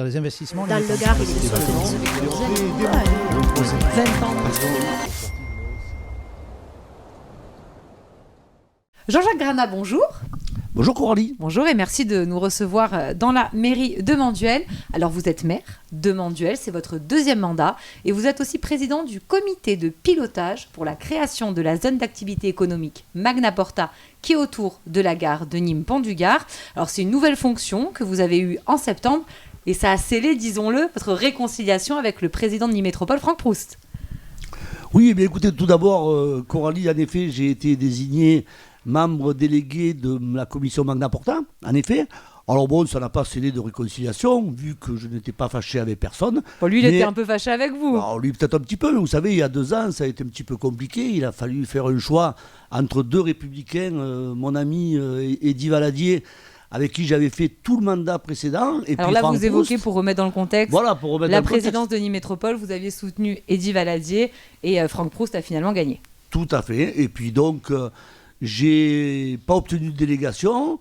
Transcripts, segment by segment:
Les investissements... Dans le Gard, il est de 20 ans. Jean-Jacques Granat, bonjour. Bonjour Coralie. Bonjour et merci de nous recevoir dans la mairie de Manduel. Alors vous êtes maire de Manduel, c'est votre deuxième mandat et vous êtes aussi président du comité de pilotage pour la création de la zone d'activité économique Magna Porta qui est autour de la gare de Nîmes-Pont-du-Gard. Alors c'est une nouvelle fonction que vous avez eue en septembre et ça a scellé, disons-le, votre réconciliation avec le président de Nîmes Métropole, Franck Proust. Oui, mais écoutez, tout d'abord, Coralie, en effet, j'ai été désigné membre délégué de la commission Magna Porta, en effet. Alors bon, ça n'a pas scellé de réconciliation, vu que je n'étais pas fâché avec personne. Bon, lui, il était un peu fâché avec vous. Alors, lui, peut-être un petit peu, mais vous savez, il y a 2 ans, ça a été un petit peu compliqué. Il a fallu faire un choix entre 2 républicains, mon ami Eddy Valadier, avec qui j'avais fait tout le mandat précédent. Et alors puis là, Franck vous évoquez, Proust, pour remettre dans le contexte, voilà, pour remettre la dans le contexte. présidence de Nîmes Métropole, vous aviez soutenu Eddy Valadier et Franck Proust a finalement gagné. Tout à fait. Et puis donc, j'ai pas obtenu de délégation,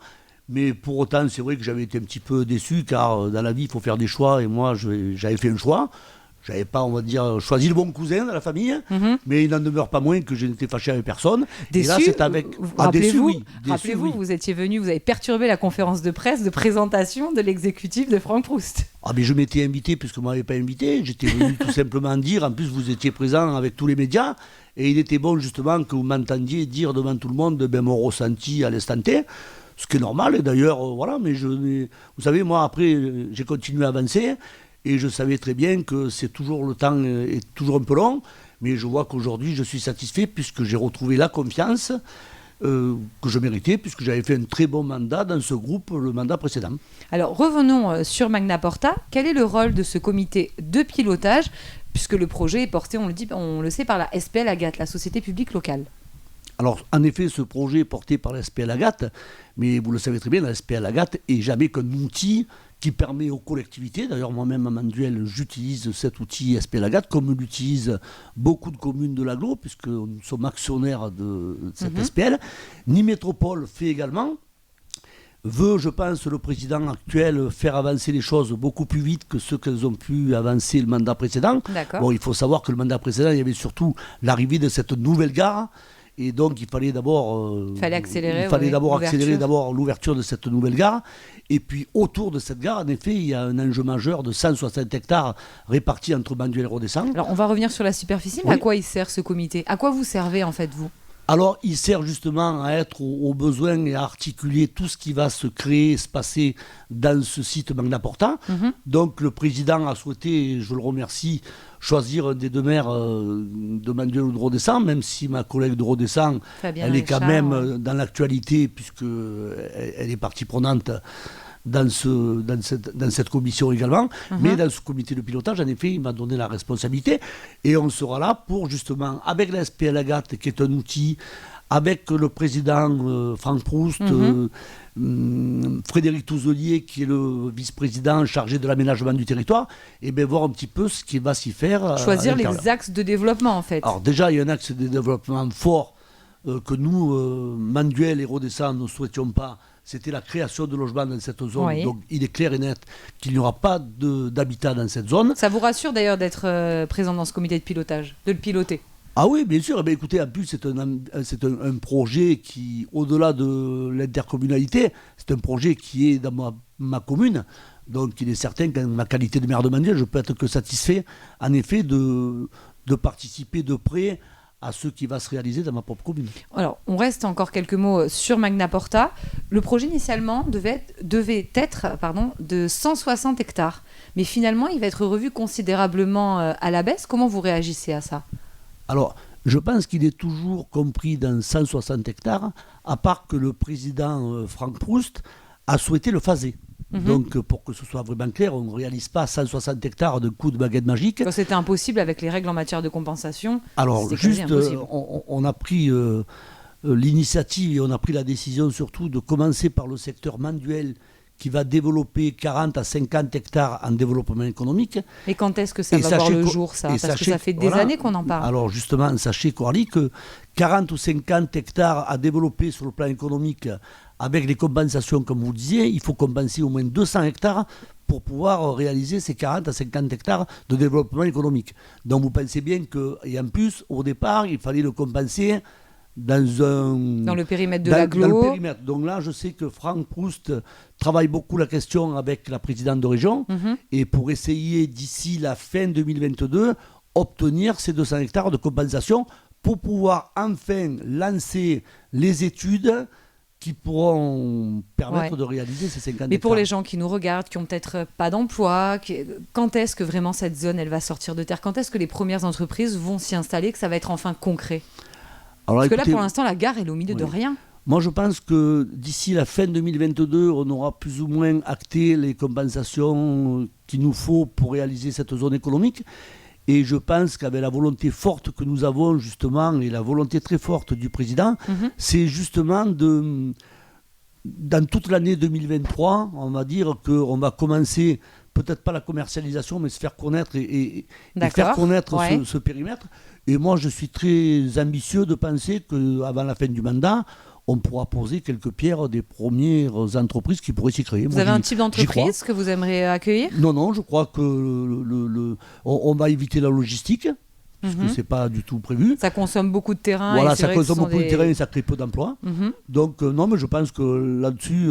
mais pour autant, c'est vrai que j'avais été un petit peu déçu, car dans la vie, il faut faire des choix, et moi, j'avais fait un choix. J'avais pas, on va dire, choisi le bon cousin dans la famille, mais il n'en demeure pas moins que je n'étais fâché avec personne. Déçu, et là, c'est avec... rappelez-vous, déçu, oui. rappelez-vous, vous étiez venu, vous avez perturbé la conférence de presse de présentation de l'exécutif de Franck Proust. Ah, mais je m'étais invité, puisque vous ne m'avez pas invité. J'étais venu tout simplement dire, en plus, vous étiez présent avec tous les médias, et il était bon, justement, que vous m'entendiez dire devant tout le monde mon ressenti à l'instant T. Ce qui est normal, et d'ailleurs, voilà, mais vous savez, moi, après, j'ai continué à avancer, et je savais très bien que c'est toujours, le temps est toujours un peu long, mais je vois qu'aujourd'hui, je suis satisfait, puisque j'ai retrouvé la confiance que je méritais, puisque j'avais fait un très bon mandat dans ce groupe, le mandat précédent. Alors, revenons sur Magna Porta. Quel est le rôle de ce comité de pilotage, puisque le projet est porté, on le sait, par la SPL Agathe, la société publique locale? Alors, en effet, ce projet est porté par la SPL Agathe, mais vous le savez très bien, la SPL Agathe est jamais qu'un outil qui permet aux collectivités, d'ailleurs moi-même à Manduel, j'utilise cet outil SPL Agathe, comme l'utilisent beaucoup de communes de l'agglo, puisque nous sommes actionnaires de cette SPL. Nîmes Métropole fait également, veut, je pense, le président actuel faire avancer les choses beaucoup plus vite que ce qu'elles ont pu avancer le mandat précédent. Bon, il faut savoir que le mandat précédent, il y avait surtout l'arrivée de cette nouvelle gare. Et donc, il fallait d'abord accélérer l'ouverture de cette nouvelle gare. Et puis, autour de cette gare, en effet, il y a un enjeu majeur de 160 hectares répartis entre Manduel et Rodessant. Alors, on va revenir sur la superficie, mais à quoi il sert ce comité? À quoi vous servez, en fait, vous? Alors, il sert justement à être aux besoins et à articuler tout ce qui va se créer, se passer dans ce site Magna Porta. Donc, le président a souhaité, je le remercie, choisir un des 2 maires de Manduel ou de Rodessant, même si ma collègue de Rodessant, elle est quand même dans l'actualité, puisqu'elle est partie prenante dans cette commission également. Mais dans ce comité de pilotage, en effet, il m'a donné la responsabilité. Et on sera là pour, justement, avec la SPL Agathe, qui est un outil, avec le président Franck Proust, Frédéric Touzelier, qui est le vice-président chargé de l'aménagement du territoire, et bien voir un petit peu ce qui va s'y faire. Choisir les axes de développement, en fait. Alors déjà, il y a un axe de développement fort que nous, Manduel et Rodessant, ne souhaitions pas. C'était la création de logements dans cette zone. Oui. Donc il est clair et net qu'il n'y aura pas d'habitat dans cette zone. Ça vous rassure d'ailleurs d'être présent dans ce comité de pilotage, de le piloter? Ah oui, bien sûr. Eh bien, écoutez, en plus, c'est un projet qui, au-delà de l'intercommunalité, c'est un projet qui est dans ma commune. Donc il est certain qu'en ma qualité de maire de Manduel, je peux être que satisfait, en effet, de participer de près à ce qui va se réaliser dans ma propre commune. Alors, on reste encore quelques mots sur Magna Porta. Le projet, initialement, devait être de 160 hectares. Mais finalement, il va être revu considérablement à la baisse. Comment vous réagissez à ça? Alors, je pense qu'il est toujours compris dans 160 hectares, à part que le président Franck Proust a souhaité le phaser. Donc, pour que ce soit vraiment clair, on ne réalise pas 160 hectares de coup de baguette magique. C'était impossible avec les règles en matière de compensation. Alors, juste, on a pris l'initiative et on a pris la décision surtout de commencer par le secteur Manduel, qui va développer 40 à 50 hectares en développement économique. Et quand est-ce que ça va voir le jour, ça? Parce que ça fait des années qu'on en parle. Alors justement, sachez, Coralie, que 40 ou 50 hectares à développer sur le plan économique, avec les compensations, comme vous disiez, il faut compenser au moins 200 hectares pour pouvoir réaliser ces 40 à 50 hectares de développement économique. Donc vous pensez bien que, et en plus, au départ, il fallait le compenser dans le périmètre de l'agglo. Dans le périmètre. Donc là, je sais que Franck Proust travaille beaucoup la question avec la présidente de région, et pour essayer d'ici la fin 2022, obtenir ces 200 hectares de compensation pour pouvoir enfin lancer les études qui pourront permettre de réaliser ces 50 hectares. Mais pour les gens qui nous regardent, qui n'ont peut-être pas d'emploi, quand est-ce que vraiment cette zone elle va sortir de terre? Quand est-ce que les premières entreprises vont s'y installer, que ça va être enfin concret? Alors, Parce que écoutez, là, pour l'instant, la gare, elle est au milieu de rien. Moi, je pense que d'ici la fin 2022, on aura plus ou moins acté les compensations qu'il nous faut pour réaliser cette zone économique. Et je pense qu'avec la volonté forte que nous avons, justement, et la volonté très forte du président, c'est justement dans toute l'année 2023, on va dire qu'on va commencer, peut-être pas la commercialisation, mais se faire connaître et faire connaître ce périmètre. Et moi, je suis très ambitieux de penser qu'avant la fin du mandat, on pourra poser quelques pierres des premières entreprises qui pourraient s'y créer. Vous avez un type d'entreprise que vous aimeriez accueillir? Non, je crois que on va éviter la logistique, parce que ce n'est pas du tout prévu. Ça consomme beaucoup de terrain. Voilà, ça consomme beaucoup de terrain et ça crée peu d'emplois. Donc non, mais je pense que là-dessus,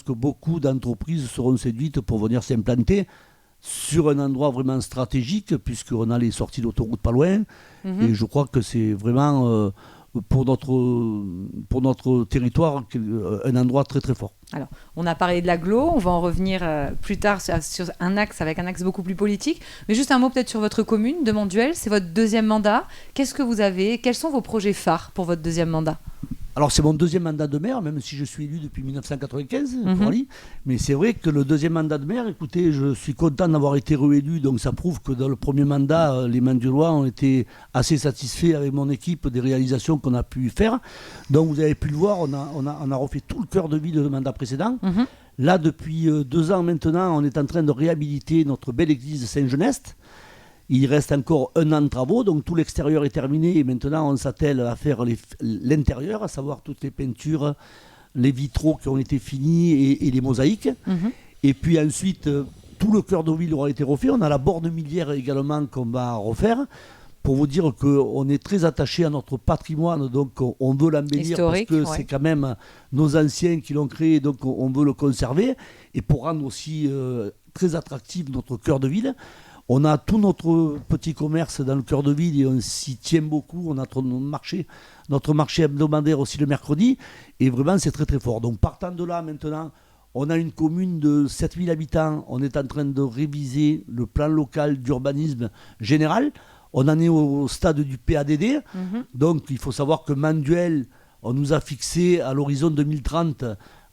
beaucoup d'entreprises seront séduites pour venir s'implanter sur un endroit vraiment stratégique, puisqu'on a les sorties d'autoroute pas loin. Et je crois que c'est vraiment... pour notre territoire, un endroit très très fort. Alors, on a parlé de l'agglo, on va en revenir plus tard sur un axe, avec un axe beaucoup plus politique. Mais juste un mot peut-être sur votre commune de Manduel, c'est votre deuxième mandat. Qu'est-ce que vous avez? Quels sont vos projets phares pour votre deuxième mandat? Alors c'est mon deuxième mandat de maire, même si je suis élu depuis 1995, pour Ali. Mais c'est vrai que le deuxième mandat de maire, écoutez, je suis content d'avoir été réélu, donc ça prouve que dans le premier mandat, les Manduelois ont été assez satisfaits avec mon équipe des réalisations qu'on a pu faire. Donc vous avez pu le voir, on a refait tout le cœur de ville de mandat précédent. Là, depuis 2 ans maintenant, on est en train de réhabiliter notre belle église de Saint-Genest. Il reste encore 1 an de travaux, donc tout l'extérieur est terminé et maintenant on s'attelle à faire l'intérieur, à savoir toutes les peintures, les vitraux qui ont été finis et les mosaïques. Et puis ensuite, tout le cœur de ville aura été refait. On a la borne millière également qu'on va refaire. Pour vous dire qu'on est très attaché à notre patrimoine, donc on veut l'embellir parce que c'est quand même nos anciens qui l'ont créé, donc on veut le conserver. Et pour rendre aussi très attractif notre cœur de ville, on a tout notre petit commerce dans le cœur de ville et on s'y tient beaucoup. On a notre marché hebdomadaire aussi le mercredi. Et vraiment, c'est très très fort. Donc partant de là, maintenant, on a une commune de 7000 habitants. On est en train de réviser le plan local d'urbanisme général. On en est au stade du PADD. Donc il faut savoir que Manduel, on nous a fixé à l'horizon 2030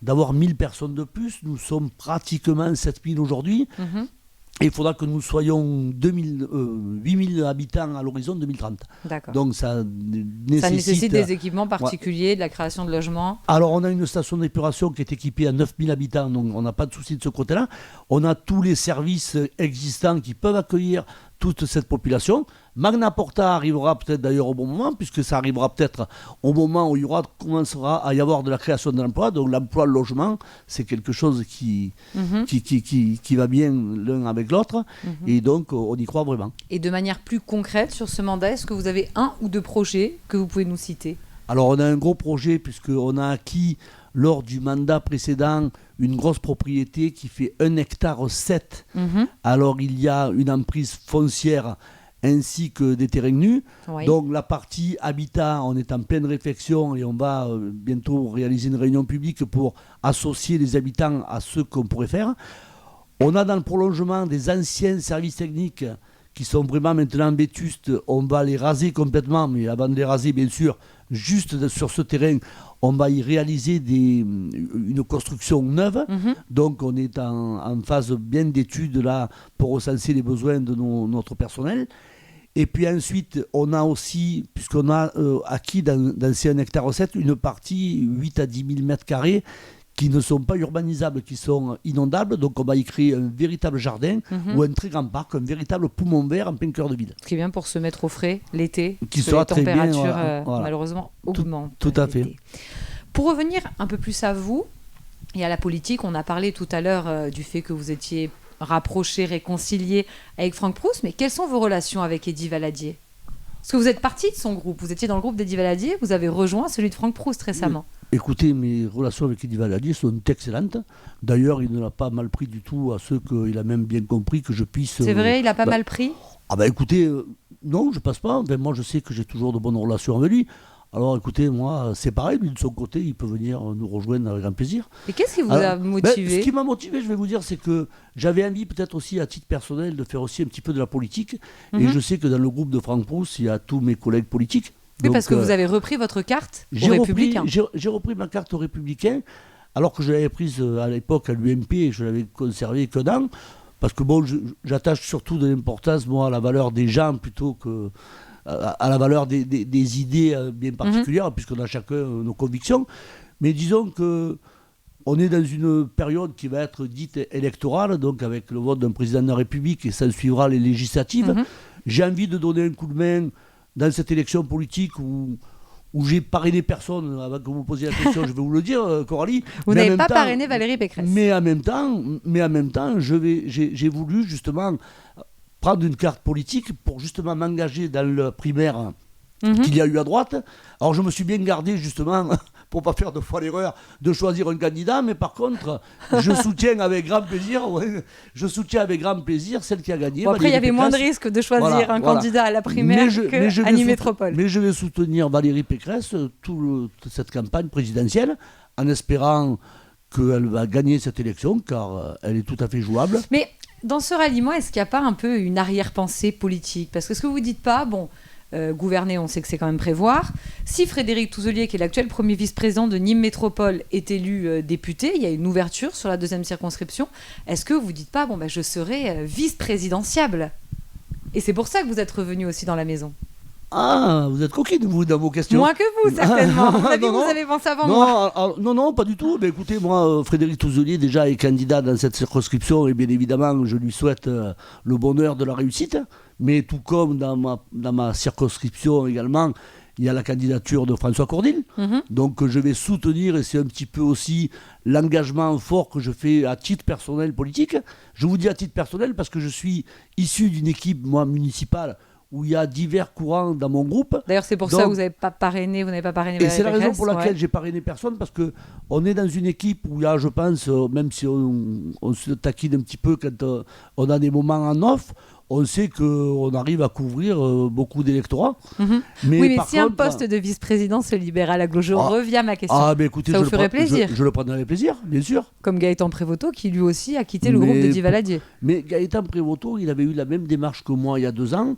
d'avoir 1000 personnes de plus. Nous sommes pratiquement 7000 aujourd'hui. Et il faudra que nous soyons 8000 habitants à l'horizon 2030. D'accord. Donc ça nécessite des équipements particuliers, de la création de logements. Alors on a une station d'épuration qui est équipée à 9000 habitants, donc on n'a pas de souci de ce côté-là. On a tous les services existants qui peuvent accueillir toute cette population. Magna Porta arrivera peut-être d'ailleurs au bon moment, puisque ça arrivera peut-être au moment où commencera à y avoir de la création d'emplois. Donc l'emploi, le logement, c'est quelque chose qui va bien l'un avec l'autre. Et donc on y croit vraiment. Et de manière plus concrète sur ce mandat, est-ce que vous avez 1 ou 2 projets que vous pouvez nous citer? Alors on a un gros projet, puisqu'on a acquis lors du mandat précédent une grosse propriété qui fait 1,7 hectare. Alors il y a une emprise foncière ainsi que des terrains nus. Donc la partie habitat, on est en pleine réflexion et on va bientôt réaliser une réunion publique pour associer les habitants à ce qu'on pourrait faire. On a dans le prolongement des anciens services techniques qui sont vraiment maintenant vétustes. On va les raser complètement, mais avant de les raser, bien sûr, juste sur ce terrain, on va y réaliser une construction neuve. Donc on est en phase bien d'étude là pour recenser les besoins de notre personnel. Et puis ensuite, on a aussi, puisqu'on a acquis dans ces 1,7 hectare, une partie 8 à 10 000 mètres carrés qui ne sont pas urbanisables, qui sont inondables. Donc on va y créer un véritable jardin ou un très grand parc, un véritable poumon vert en plein cœur de ville. Ce qui est bien pour se mettre au frais l'été, qui sera les températures très bien, voilà. Malheureusement augmentent. Tout à fait. Pour revenir un peu plus à vous et à la politique, on a parlé tout à l'heure du fait que vous étiez rapproché, réconcilié avec Franck Proust, mais quelles sont vos relations avec Eddie Valadier? Parce que vous êtes parti de son groupe, vous étiez dans le groupe d'Eddie Valadier, vous avez rejoint celui de Franck Proust récemment. Écoutez, mes relations avec Eddie Valadier sont excellentes. D'ailleurs, il ne l'a pas mal pris du tout, à ce qu'il a même bien compris que je puisse... C'est vrai, il a pas mal pris? Ah bah écoutez, non, je passe pas. Ben, moi, je sais que j'ai toujours de bonnes relations avec lui. Alors écoutez, moi, c'est pareil, lui de son côté, il peut venir nous rejoindre avec grand plaisir. Et qu'est-ce qui vous a motivé? Ce qui m'a motivé, je vais vous dire, c'est que j'avais envie peut-être aussi à titre personnel de faire aussi un petit peu de la politique. Et je sais que dans le groupe de Franck Proust, il y a tous mes collègues politiques. Oui, donc, parce que vous avez repris votre carte aux Républicains. J'ai repris ma carte aux Républicains, alors que je l'avais prise à l'époque à l'UMP et je l'avais conservée qu'un an. Parce que bon, j'attache surtout de l'importance, moi, à la valeur des gens plutôt que... à la valeur des idées bien particulières, puisqu'on a chacun nos convictions. Mais disons que on est dans une période qui va être dite électorale, donc avec le vote d'un président de la République, et ça suivra les législatives. J'ai envie de donner un coup de main dans cette élection politique où j'ai parrainé personne. Avant que vous me posiez la question, je vais vous le dire, Coralie. Vous n'avez pas parrainé Valérie Pécresse. Mais en même temps, j'ai voulu justement prendre une carte politique pour justement m'engager dans le primaire qu'il y a eu à droite. Alors je me suis bien gardé justement, pour ne pas faire 2 fois l'erreur, de choisir un candidat, mais par contre, je soutiens avec grand plaisir, celle qui a gagné. Bon, après, il y avait moins de risques de choisir un candidat à la primaire qu'à Annie Métropole. Mais je vais soutenir Valérie Pécresse toute cette campagne présidentielle, en espérant qu'elle va gagner cette élection, car elle est tout à fait jouable. Mais dans ce ralliement, est-ce qu'il n'y a pas un peu une arrière-pensée politique? Parce que ce que vous dites pas, gouverner, on sait que c'est quand même prévoir. Si Frédéric Touzelier, qui est l'actuel premier vice-président de Nîmes Métropole, est élu député, il y a une ouverture sur la 2e circonscription, est-ce que vous dites pas, je serai vice-présidentiable? Et c'est pour ça que vous êtes revenu aussi dans la maison. Ah, vous êtes coquine, vous, dans vos questions. Moins que vous, certainement. Vous avez pensé avant moi. Non, pas du tout. Mais écoutez, moi, Frédéric Touzelier, déjà, est candidat dans cette circonscription. Et bien évidemment, je lui souhaite le bonheur de la réussite. Mais tout comme dans ma circonscription également, il y a la candidature de François Courdil. Donc, je vais soutenir, et c'est un petit peu aussi l'engagement fort que je fais à titre personnel politique. Je vous dis à titre personnel parce que je suis issu d'une équipe, moi, municipale, où il y a divers courants dans mon groupe. D'ailleurs, c'est pour ça que vous n'avez pas parrainé Valérie Et c'est la raison Pécresse, pour laquelle j'ai parrainé personne, parce qu'on est dans une équipe où il y a, je pense, même si on se taquine un petit peu quand on a des moments en off, on sait qu'on arrive à couvrir beaucoup d'électorats. Mais si un poste de vice-président se libère à la gauche, je reviens à ma question. Écoutez, ça vous ferait plaisir? Je le prendrai avec plaisir, bien sûr. Comme Gaëtan Prévoto, qui lui aussi a quitté le groupe d'Eddie Valadier. Mais Gaëtan Prévoto, il avait eu la même démarche que moi il y a 2 ans.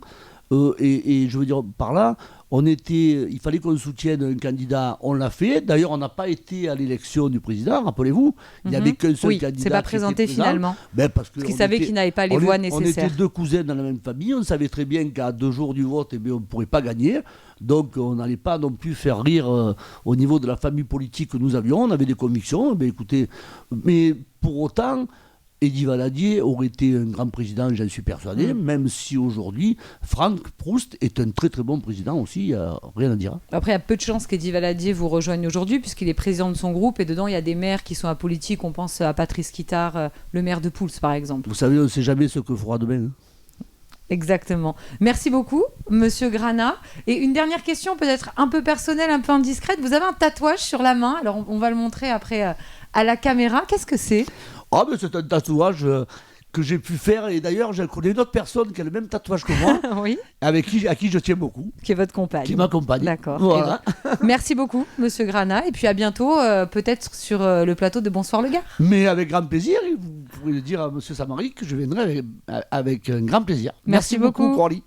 Et je veux dire, par là, il fallait qu'on soutienne un candidat, on l'a fait. D'ailleurs, on n'a pas été à l'élection du président, rappelez-vous. Il n'y avait qu'un seul candidat. Oui, c'est pas présenté finalement. Parce qu'il savait qu'il n'avait pas les voix nécessaires. On était 2 cousins dans la même famille, on savait très bien qu'à 2 jours du vote, on ne pourrait pas gagner. Donc, on n'allait pas non plus faire rire au niveau de la famille politique que nous avions. On avait des convictions, écoutez. Mais pour autant, Eddie Valadier aurait été un grand président, j'en suis persuadé, même si aujourd'hui, Franck Proust est un très très bon président aussi, il n'y a rien à dire. Après, il y a peu de chances qu'Eddie Valadier vous rejoigne aujourd'hui, puisqu'il est président de son groupe, et dedans, il y a des maires qui sont apolitiques. On pense à Patrice Quittard, le maire de Pouls, par exemple. Vous savez, on ne sait jamais ce que fera demain. Exactement. Merci beaucoup, Monsieur Grana. Et une dernière question, peut-être un peu personnelle, un peu indiscrète. Vous avez un tatouage sur la main, alors on va le montrer après à la caméra. Qu'est-ce que c'est ? C'est un tatouage que j'ai pu faire, et d'ailleurs j'ai connais une autre personne qui a le même tatouage que moi, oui. à qui je tiens beaucoup. Qui est votre compagne. Qui m'accompagne. D'accord. Voilà. Merci beaucoup, Monsieur Grana, et puis à bientôt, peut-être sur le plateau de Bonsoir le Gard. Mais avec grand plaisir, et vous pouvez le dire à Monsieur Samari que je viendrai avec un grand plaisir. Merci beaucoup, Coralie.